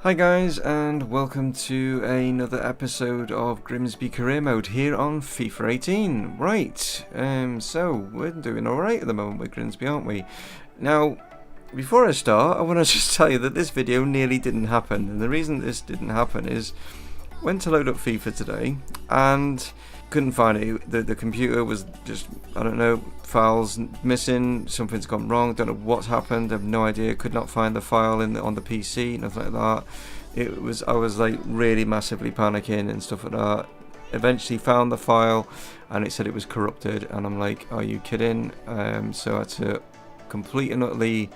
Hi guys, and welcome to another episode of Grimsby Career Mode here on FIFA 18. Right, so we're doing alright at the moment with Grimsby, aren't we? Now, before I start, I want to just tell you that this video nearly didn't happen, and the reason this didn't happen is went to load up FIFA today and couldn't find it. The computer was just, I don't know, files missing, something's gone wrong, don't know what's happened, I have no idea, could not find the file on the PC, nothing like that. I was like really massively panicking and stuff like that. Eventually found the file and it said it was corrupted, and I'm like, are you kidding? So I had to complete and utterly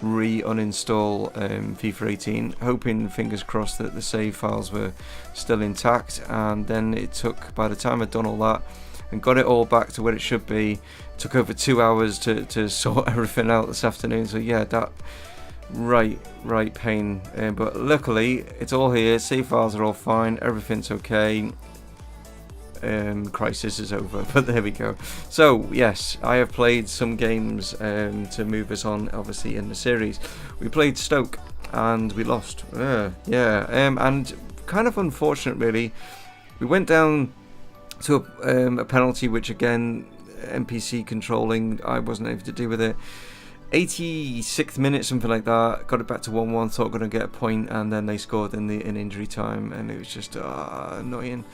uninstall FIFA 18, hoping, fingers crossed, that the save files were still intact. And then it took, by the time I'd done all that and got it all back to where it should be, it took over 2 hours to sort everything out this afternoon. So yeah, that right pain, but luckily it's all here, save files are all fine, everything's okay. Crisis is over, but there we go. So yes, I have played some games to move us on, obviously, in the series. We played Stoke and we lost. And kind of unfortunate, really. We went down to a penalty, which again, NPC controlling, I wasn't able to do with it. 86th minute, something like that, got it back to 1-1, thought going to get a point, and then they scored in injury time, and it was just annoying.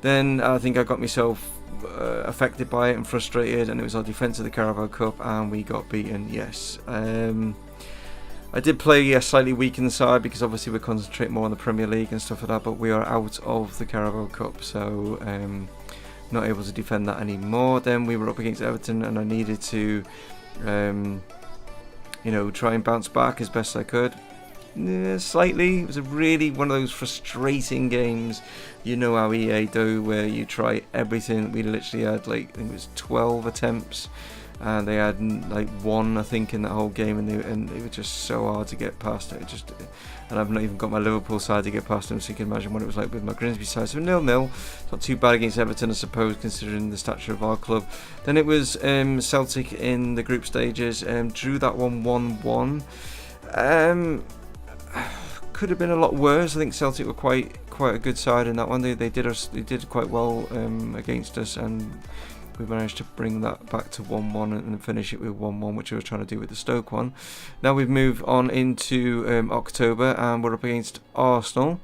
Then I think I got myself affected by it and frustrated, and it was our defence of the Carabao Cup, and we got beaten. Yes, I did play a slightly weakened side because obviously we concentrate more on the Premier League and stuff like that, but we are out of the Carabao Cup, so not able to defend that anymore. Then we were up against Everton, and I needed to try and bounce back as best I could. Slightly. It was really one of those frustrating games, you know how EA do, where you try everything. We literally had I think it was 12 attempts, and they had one, I think, in that whole game, and it was just so hard to get past it. And I've not even got my Liverpool side to get past them, so you can imagine what it was like with my Grimsby side. So 0-0, it's not too bad against Everton, I suppose, considering the stature of our club. Then it was Celtic in the group stages, drew that one 1-1. Could have been a lot worse. I think Celtic were quite a good side in that one. They did quite well against us, and we managed to bring that back to 1-1 and finish it with 1-1, which I was trying to do with the Stoke one. Now we've moved on into October, and we're up against Arsenal.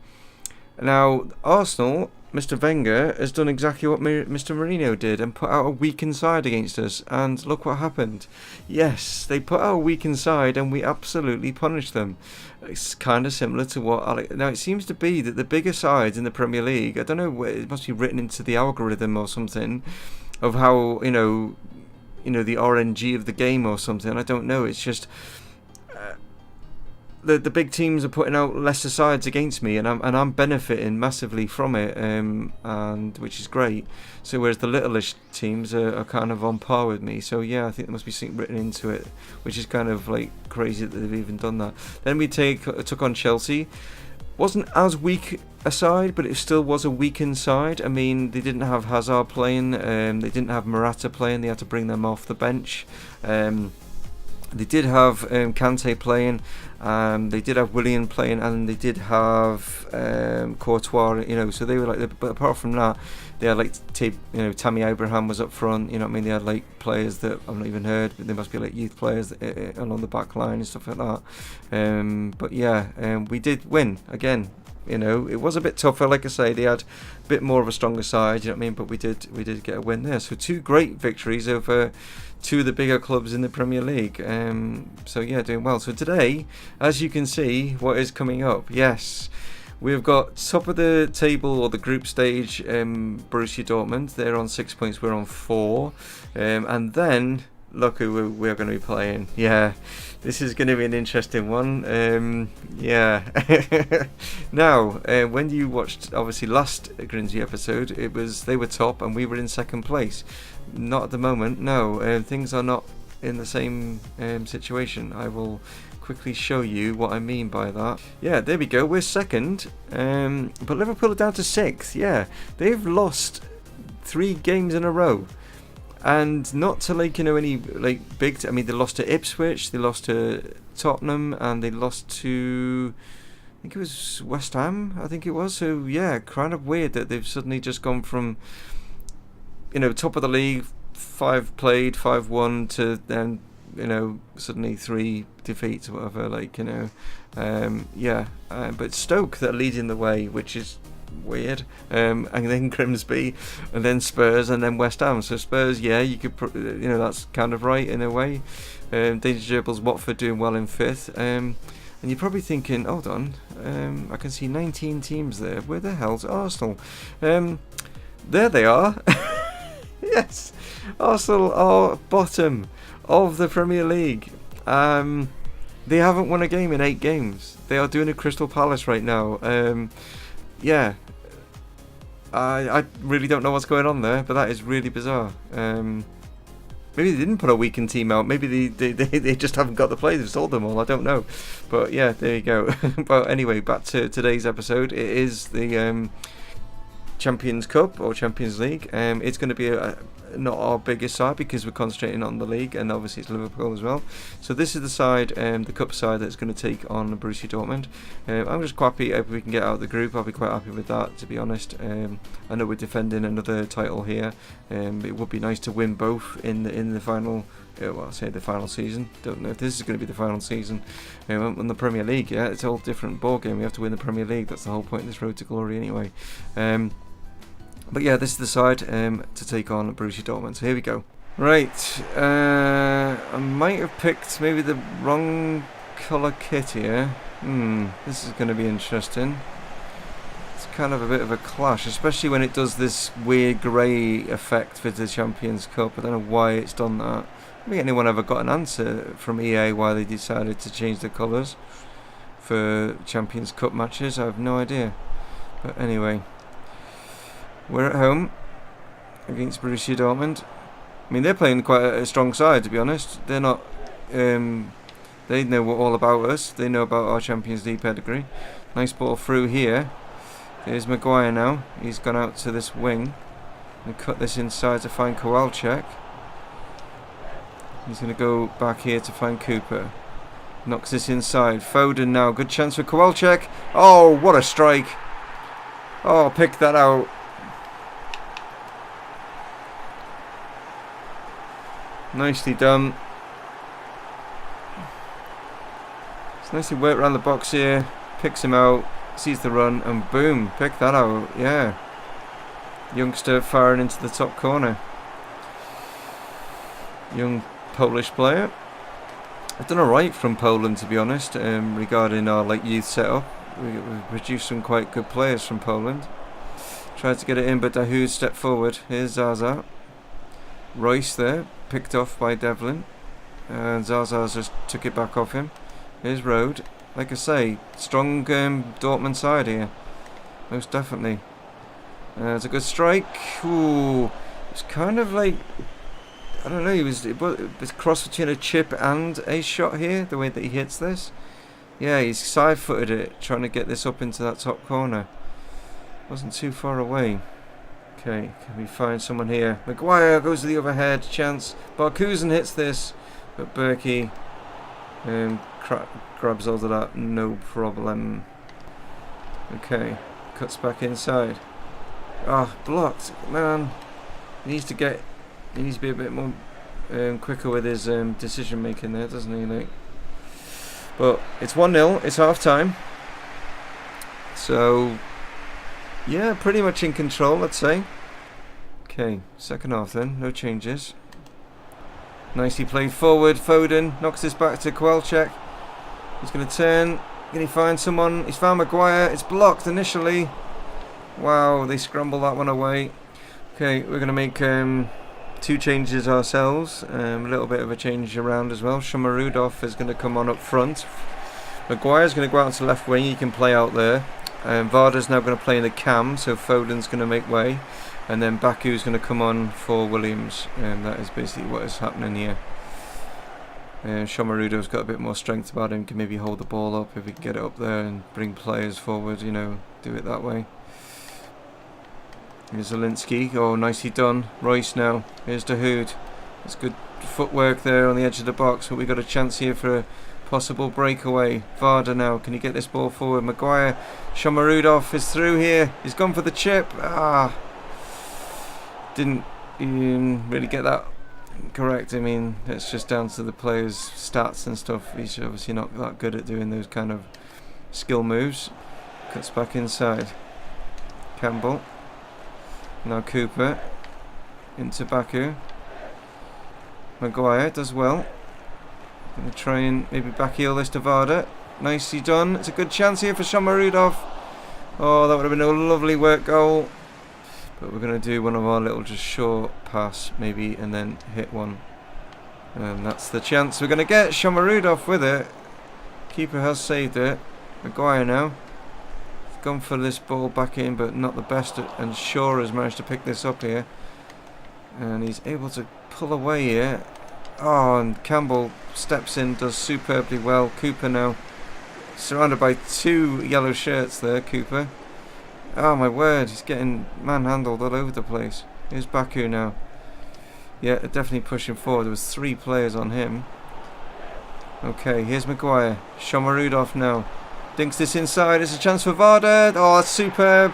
Now Arsenal, Mr. Wenger has done exactly what Mr. Mourinho did and put out a weakened side against us, and look what happened. Yes, they put out a weakened side and we absolutely punished them. It's kind of similar to what now it seems to be that the bigger sides in the Premier League, I don't know, it must be written into the algorithm or something of how the RNG of the game or something, I don't know. It's just the big teams are putting out lesser sides against me, and I'm benefiting massively from it, and which is great. So whereas the littleish teams are kind of on par with me. So yeah, I think there must be something written into it, which is kind of crazy that they've even done that. Then we took on Chelsea. Wasn't as weak a side, but it still was a weakened side. I mean, they didn't have Hazard playing, they didn't have Morata playing, they had to bring them off the bench. They did have Kante playing, they did have Willian playing, and they did have Courtois, so they were but apart from that, they had Tammy Abraham was up front, you know what I mean, they had players that I've not even heard, but they must be youth players along the back line and stuff like that. But yeah, we did win again. It was a bit tougher, like I say, they had a bit more of a stronger side, you know what I mean, but we did get a win there. So 2 great victories over 2 of the bigger clubs in the Premier League. So yeah, doing well. So today, as you can see, what is coming up? Yes, we've got top of the table, or the group stage, Borussia Dortmund. They're on 6 points, we're on 4. And then look who we're going to be playing. Yeah, this is going to be an interesting one. Yeah. Now, when you watched obviously last Grimsby episode, they were top and we were in second place. Not at the moment. No, things are not in the same situation. I will quickly show you what I mean by that. Yeah, there we go. We're second, but Liverpool are down to 6th. Yeah, they've lost 3 games in a row. And not to any big. I mean, they lost to Ipswich, they lost to Tottenham, and they lost to think it was West Ham, I think it was. So, yeah, kind of weird that they've suddenly just gone from, top of the league, 5 played, 5 won, to then, suddenly 3 defeats or whatever, but Stoke that are leading the way, which is weird, and then Grimsby, and then Spurs, and then West Ham. So Spurs, you could, that's kind of right in a way. Danger Gerbils, Watford doing well in 5th, and you're probably thinking, hold on, I can see 19 teams there. Where the hell's Arsenal? There they are. Yes, Arsenal are bottom of the Premier League. They haven't won a game in 8 games. They are doing a Crystal Palace right now. I really don't know what's going on there, but that is really bizarre. Maybe they didn't put a weakened team out. Maybe they just haven't got the players. They've sold them all. I don't know. But yeah, there you go. But anyway, back to today's episode. It is the Champions Cup or Champions League. It's going to be not our biggest side because we're concentrating on the league, and obviously it's Liverpool as well. So this is the side, the cup side, that's going to take on Borussia Dortmund. I'm just quite happy if we can get out of the group. I'll be quite happy with that, to be honest. I know we're defending another title here. It would be nice to win both in the final. I'll say the final season. Don't know if this is going to be the final season. In the Premier League, it's a whole different ball game. We have to win the Premier League. That's the whole point of this road to glory, anyway. But yeah, this is the side to take on Borussia Dortmund. So here we go. Right, I might have picked maybe the wrong colour kit here. This is going to be interesting. It's kind of a bit of a clash, especially when it does this weird grey effect for the Champions Cup. I don't know why it's done that. I don't think anyone ever got an answer from EA why they decided to change the colours for Champions Cup matches. I have no idea. But anyway, we're at home against Borussia Dortmund. I mean, they're playing quite a strong side, to be honest. They're not. They know all about us. They know about our Champions League pedigree. Nice ball through here. There's Maguire now. He's gone out to this wing and cut this inside to find Kowalczyk. He's going to go back here to find Cooper. Knocks this inside. Foden now. Good chance for Kowalczyk. Oh, what a strike. Oh, pick that out. Nicely done. It's nicely worked around the box here. Picks him out. Sees the run. And boom. Pick that out. Yeah. Youngster firing into the top corner. Young Polish player. I've done alright from Poland, to be honest, regarding our youth setup. We've produced some quite good players from Poland. Tried to get it in, but Dahoud stepped forward. Here's Zaza. Royce there, picked off by Devlin, and Zaza just took it back off him. Here's Rode. Like I say, strong Dortmund side here, most definitely. It's a good strike. Ooh, it's kind of like, I don't know, it was cross between a chip and a shot here, the way that he hits this. Yeah, he's side-footed it, trying to get this up into that top corner. Wasn't too far away. Okay, can we find someone here? Maguire goes to the overhead, chance. Barkusen hits this, but Berkey grabs hold of that, no problem. Okay, cuts back inside. Blocked, man. He needs to be a bit more quicker with his decision making there, doesn't he? But it's 1-0, it's half time. So yeah, pretty much in control, let's say. Okay, second half then, no changes. Nicely played forward, Foden knocks this back to Kowalczyk. He's going to turn, can he find someone? He's found Maguire, it's blocked initially. Wow, they scramble that one away. Okay, we're going to make 2 changes ourselves, a little bit of a change around as well. Shomarudov is going to come on up front. Maguire's going to go out to left wing, he can play out there. Varda's now going to play in the cam, so Foden's going to make way, and then Baku's going to come on for Williams, and that is basically what is happening here. Shomarudov's got a bit more strength about him, can maybe hold the ball up if he can get it up there and bring players forward, do it that way. Here's Zielinski, oh nicely done. Royce now, here's Dahoud. It's good footwork there on the edge of the box, but we got a chance here for Possible breakaway. Varda now. Can he get this ball forward? Maguire. Shomarudov is through here. He's gone for the chip. Didn't really get that correct. I mean, it's just down to the player's stats and stuff. He's obviously not that good at doing those kind of skill moves. Cuts back inside. Campbell. Now Cooper. Into Baku. Maguire does well. Going to try and maybe backheel this to Varda. Nicely done. It's a good chance here for Shomarudov. Oh, that would have been a lovely work goal. But we're going to do one of our little just short pass maybe and then hit one. And that's the chance we're going to get. Shomarudov with it. Keeper has saved it. Maguire now. He's gone for this ball back in, but not the best. And Shaw has managed to pick this up here. And he's able to pull away here. Oh, and Campbell steps in, does superbly well. Cooper now surrounded by 2 yellow shirts there, Cooper. Oh my word, he's getting manhandled all over the place. Here's Baku now. Yeah, definitely pushing forward. There was 3 players on him. Okay, here's Maguire. Shomarudov now. Dinks this inside. It's a chance for Varda. Oh, that's superb.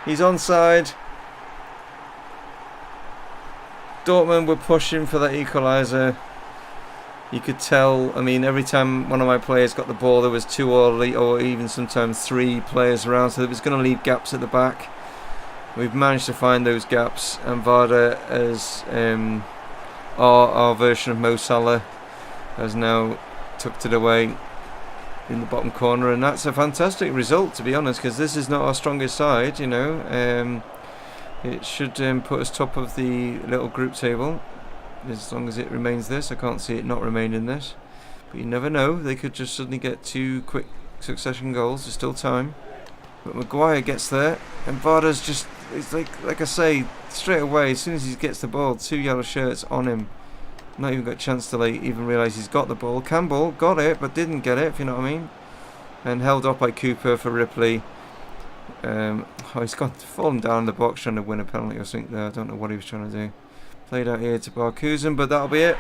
He's onside. Dortmund were pushing for that equaliser. You could tell, I mean, every time one of my players got the ball, there was 2 or even sometimes 3 players around, so it was going to leave gaps at the back. We've managed to find those gaps, and Varda, as our version of Mo Salah, has now tucked it away in the bottom corner, and that's a fantastic result, to be honest, because this is not our strongest side, you know. It should put us top of the little group table, as long as it remains this. I can't see it not remaining this, but you never know. They could just suddenly get 2 quick succession goals. There's still time. But Maguire gets there, and Varda's just, it's like I say, straight away, as soon as he gets the ball, 2 yellow shirts on him. Not even got a chance to even realise he's got the ball. Campbell got it, but didn't get it, if you know what I mean. And held up by Cooper for Ripley. He's fallen down in the box trying to win a penalty or something there. I don't know what he was trying to do. Played out here to Barkusen, but that'll be it.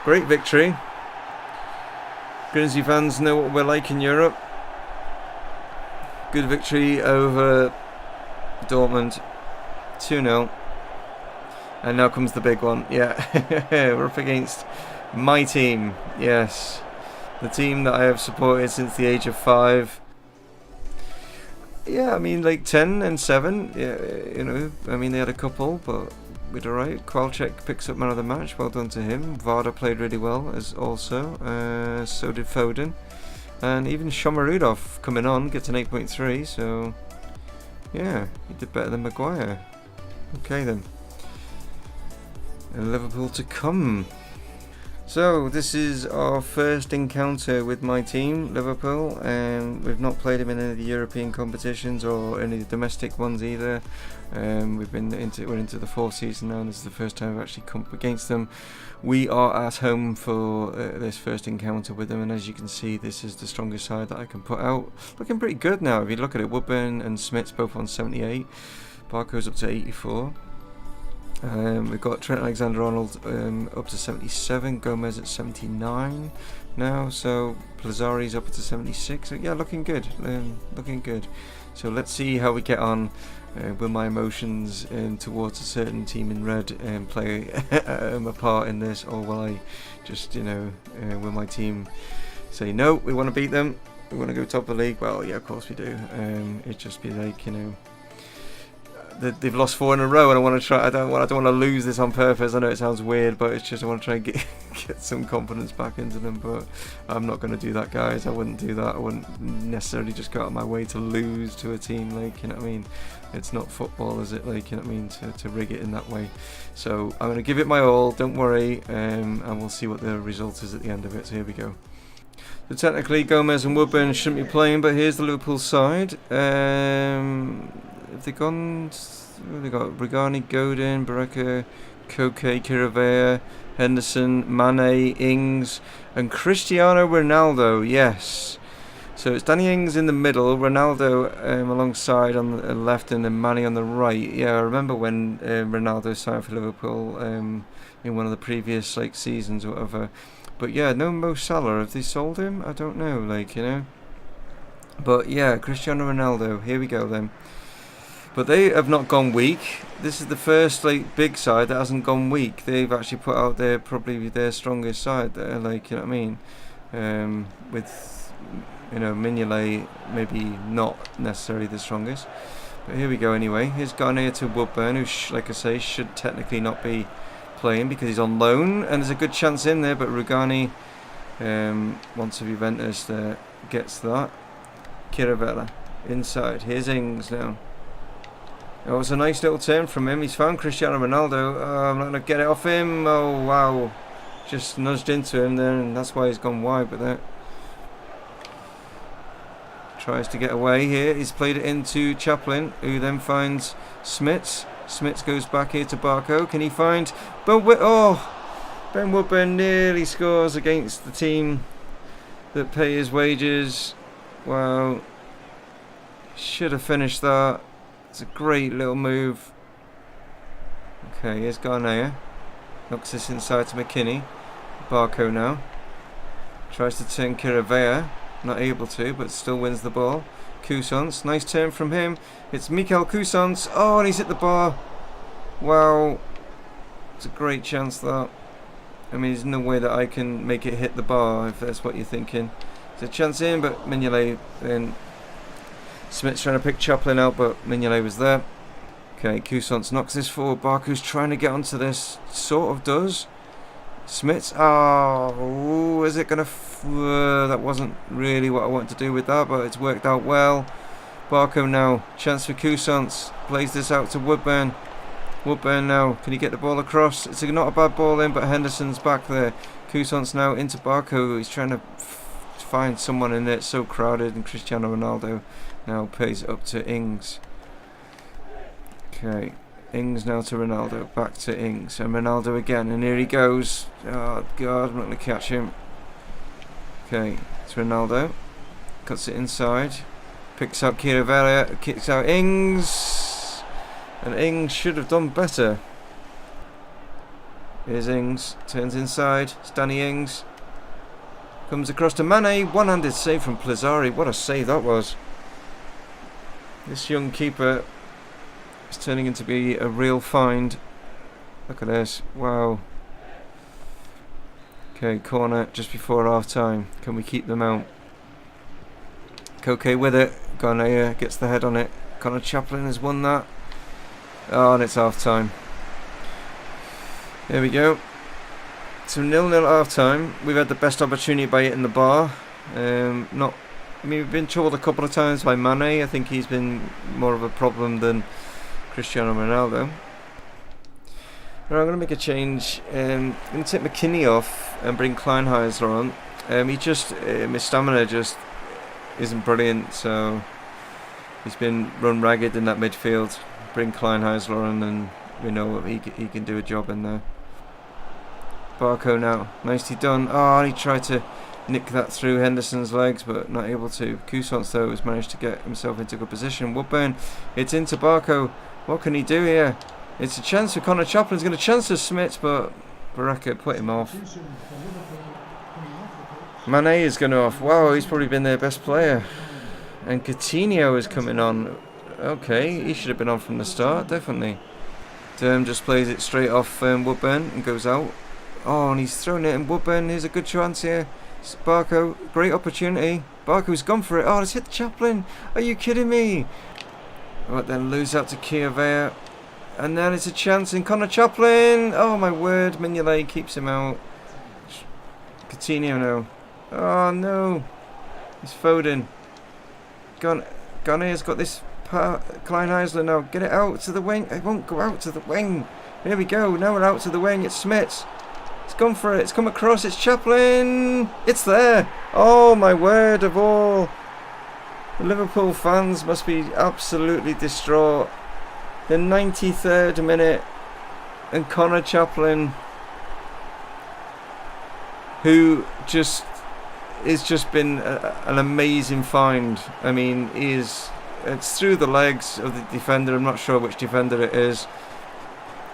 Great victory. Grimsby fans know what we're like in Europe. Good victory over Dortmund. 2-0. And now comes the big one. Yeah, we're up against my team. Yes, the team that I have supported since the age of 5. Yeah, I mean, like 10 and 7. Yeah, you know, I mean, they had a couple, but we did alright. Kowalczyk picks up man of the match. Well done to him. Varda played really well as also. So did Foden, and even Shomarudov coming on gets an 8.3. So yeah, he did better than Maguire. Okay then. And Liverpool to come. So this is our first encounter with my team, Liverpool, and we've not played them in any of the European competitions or any of the domestic ones either. We're into the 4th season now, and this is the first time we've actually come up against them. We are at home for this first encounter with them, and as you can see, this is the strongest side that I can put out. Looking pretty good now. If you look at it, Woodburn and Smith's both on 78. Barco's up to 84. We've got Trent Alexander-Arnold up to 77, Gomez at 79 now, so Plazzari's up to 76. So yeah, looking good, looking good. So let's see how we get on. Will my emotions towards a certain team in red play a part in this, or will I just, you know, will my team say no, we want to beat them, we want to go top of the league? Well, yeah, of course we do. It'd just be like, you know, they've lost 4 in a row, and I want to try. I don't want to lose this on purpose. I know it sounds weird, but it's just I want to try and get some confidence back into them. But I'm not going to do that, guys. I wouldn't do that. I wouldn't necessarily just go out of my way to lose to a team, like, you know what I mean. It's not football, is it? Like, you know what I mean, to rig it in that way. So I'm going to give it my all. Don't worry, and we'll see what the result is at the end of it. So here we go. So technically, Gomez and Woodburn shouldn't be playing, but here's the Liverpool side. Have they gone? They got Regani, Godin, Baraka, Koke, Kiravea, Henderson, Mane, Ings, and Cristiano Ronaldo. Yes, So it's Danny Ings in the middle, Ronaldo alongside on the left, and then Manny on the right. Yeah, I remember when Ronaldo signed for Liverpool in one of the previous seasons or whatever. But yeah, no Mo Salah. Have they sold him? I don't know, But yeah, Cristiano Ronaldo. Here we go then. But they have not gone weak. This is the first big side that hasn't gone weak. They've actually put out probably their strongest side there, you know what I mean? With Mignolet maybe not necessarily the strongest. But here we go anyway. Here's Garnier to Woodburn, who like I say should technically not be playing because he's on loan, and there's a good chance in there, but Rugani once of Juventus there gets that. Chiravella inside. Here's Ings now. It was a nice little turn from him. He's found Cristiano Ronaldo. I'm not going to get it off him. Oh, wow. Just nudged into him there, and that's why he's gone wide with that. Tries to get away here. He's played it into Chaplin, who then finds Smits. Smits goes back here to Barco. Can he find... Ben Woodburn nearly scores against the team that pay his wages. Wow. Should have finished that. It's a great little move. Okay, here's Garnier. Knocks this inside to McKinney. Barco now. Tries to turn Chiravella. Not able to, but still wins the ball. Cousins. Nice turn from him. It's Mikel Cousins. Oh, and he's hit the bar. Wow. It's a great chance, that. I mean, there's no way that I can make it hit the bar, if that's what you're thinking. There's a chance in, but Mignolet then... Smith's trying to pick Chaplin out, but Mignolet was there. Okay, Cousins knocks this forward. Barco's trying to get onto this. Sort of does. Smith's... Oh, is it going to... that wasn't really what I wanted to do with that, but it's worked out well. Barco now. Chance for Cousins. Plays this out to Woodburn. Woodburn now. Can he get the ball across? It's not a bad ball in, but Henderson's back there. Cousins now into Barco. He's trying to find someone in there. It's so crowded, and Cristiano Ronaldo now plays up to Ings. Okay, Ings now to Ronaldo. Back to Ings. And Ronaldo again. And here he goes. Oh, God, I'm not going to catch him. Okay, it's Ronaldo. Cuts it inside. Picks out Chiravella. Kicks out Ings. And Ings should have done better. Here's Ings. Turns inside. It's Danny Ings. Comes across to Mane. One-handed save from Plazzari. What a save that was. This young keeper is turning into be a real find. Look at this. Wow. Okay, corner just before half time. Can we keep them out? Koke with it. Garnier gets the head on it. Connor Chaplin has won that. Oh, and it's half time. There we go. So 0-0 at half time. We've had the best opportunity by hitting the bar. We've been troubled a couple of times by Mane. I think he's been more of a problem than Cristiano Ronaldo. Right, I'm going to make a change. I'm going to take McKinney off and bring Kleinheisler on. His stamina just isn't brilliant, so he's been run ragged in that midfield. Bring Kleinheisler on, and we know he can do a job in there. Barco now, nicely done. Oh, and he tried to nick that through Henderson's legs, but not able to. Cousins though has managed to get himself into good position. Woodburn, it's into Barco. What can he do here? It's a chance for Connor Chaplin's going to chance for Smith, but Baraka put him off. Mane is going off. Wow, he's probably been their best player. And Coutinho is coming on. Okay, he should have been on from the start, definitely. Derm just plays it straight off Woodburn and goes out. Oh, and he's thrown it in Woodburn. Here's a good chance here. It's Barco, great opportunity. Barco's gone for it. Oh, it's hit Chaplin. Are you kidding me? But then lose out to Chiravella. And then it's a chance in Connor Chaplin. Oh, my word. Mignolet keeps him out. Coutinho now. Oh, no. He's Foden. Garnier's got this. Kleinheisler now. Get it out to the wing. It won't go out to the wing. There we go. Now we're out to the wing. It's Smits. It's gone for it. It's come across. It's Chaplin. It's there. Oh, my word of all. The Liverpool fans must be absolutely distraught. The 93rd minute. And Connor Chaplin, who just it's just been an amazing find. I mean, it's through the legs of the defender. I'm not sure which defender it is.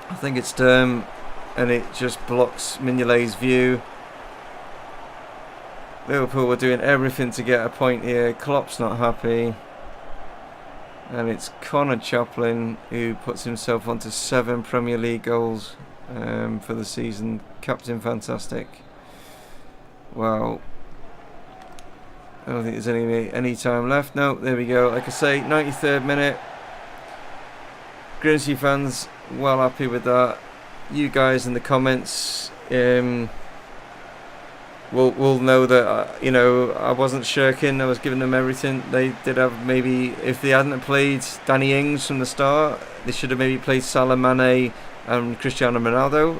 I think it's Derm, and it just blocks Mignolet's view. Liverpool were doing everything to get a point here. Klopp's not happy. And it's Connor Chaplin who puts himself onto 7 Premier League goals for the season. Captain fantastic. Wow. I don't think there's any time left. No, there we go. Like I say, 93rd minute. Grimsby fans, well happy with that. You guys in the comments will know that I wasn't shirking. I was giving them everything. They did have, maybe if they hadn't played Danny Ings from the start, they should have maybe played Salah, Mane and Cristiano Ronaldo.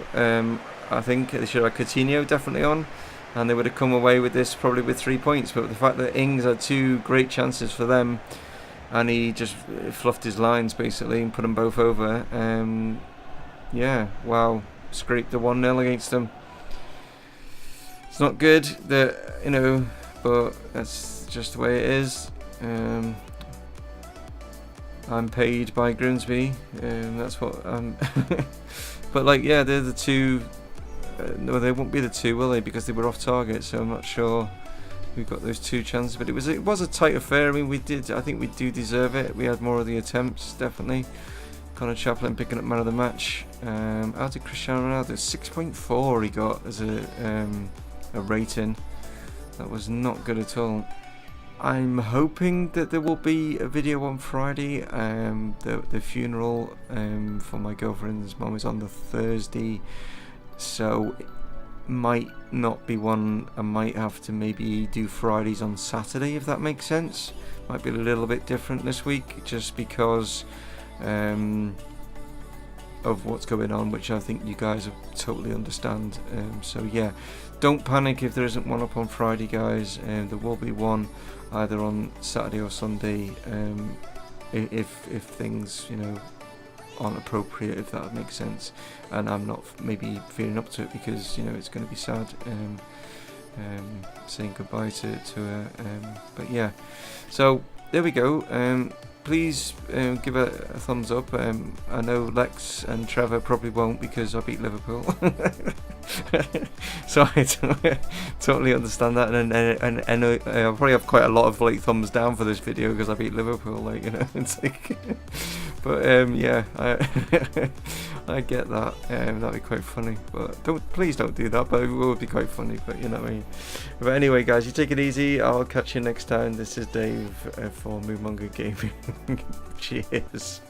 I think they should have had Coutinho definitely on, and they would have come away with this probably with 3 points. But the fact that Ings had 2 great chances for them and he just fluffed his lines basically and put them both over, yeah, wow, scraped the 1-0 against them. It's not good that, but that's just the way it is. I'm paid by Grimsby, that's what but like, yeah, they're the 2. No, they won't be the 2, will they, because they were off target, so I'm not sure who got those 2 chances. But it was a tight affair. I mean, I think we do deserve it. We had more of the attempts, definitely. Connor Chaplin picking up man of the match. How did Cristiano Ronaldo? 6.4 he got as a rating. That was not good at all. I'm hoping that there will be a video on Friday. The funeral for my girlfriend's mum is on the Thursday, so it might not be one. I might have to maybe do Fridays on Saturday, if that makes sense. Might be a little bit different this week, just because of what's going on, which I think you guys have totally understand. So yeah, don't panic if there isn't one up on Friday, guys. There will be one either on Saturday or Sunday, if things aren't appropriate, if that makes sense, and I'm not maybe feeling up to it, because it's going to be sad saying goodbye to her, but yeah, so there we go. Please give a thumbs up. I know Lex and Trevor probably won't, because I beat Liverpool. So I totally understand that, and I probably have quite a lot of thumbs down for this video because I beat Liverpool. It's like, but yeah, I get that. That'd be quite funny, but please don't do that. But it would be quite funny. But you know what I mean. But anyway, guys, you take it easy. I'll catch you next time. This is Dave for Mumongu Gaming. Cheers.